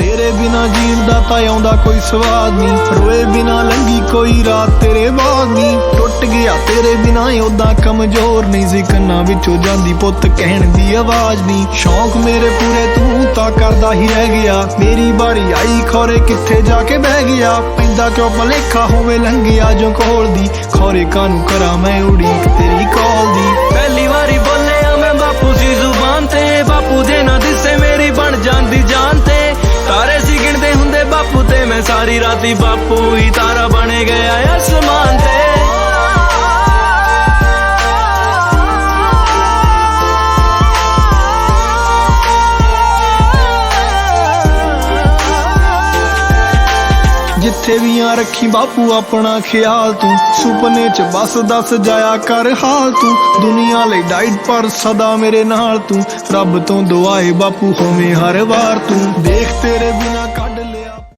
तेरे बिना जीण दा तां आउंदा कोई स्वाद नी, रोए बिना लंघी कोई रात तेरे बाद नी। टुट गया तेरे बिना ओदा कमजोर नहीं सी, कन्ना विचों जांदी पुत कहण दी आवाज नी। शौक मेरे पूरे तू तां करदा ही रह गया, मेरी बारी आई खौरे किथे जाके बह गया। पैंदा क्यों भलेखा होवे लंघिया जो कोल दी, खौरे कानू करा मैं उड़ीक तेरी कॉल दी। पहली बारी बोलिया मैं बापू सी जुबान ते, बापू दे ना दिसे मेरी बन जांदी जान ते। तारे सी गिनदे हुंदे बापू ते मैं सारी राती बापू ही तारा बने गया आसमान ते। जिथे भी आ रखी बापू अपना ख्याल तू, सुपने च बस दस जाया कर हाल तू। दुनिया ले डाइट पर सदा मेरे नाल तू, रब तो दुआए बापू होवे हर बार तू।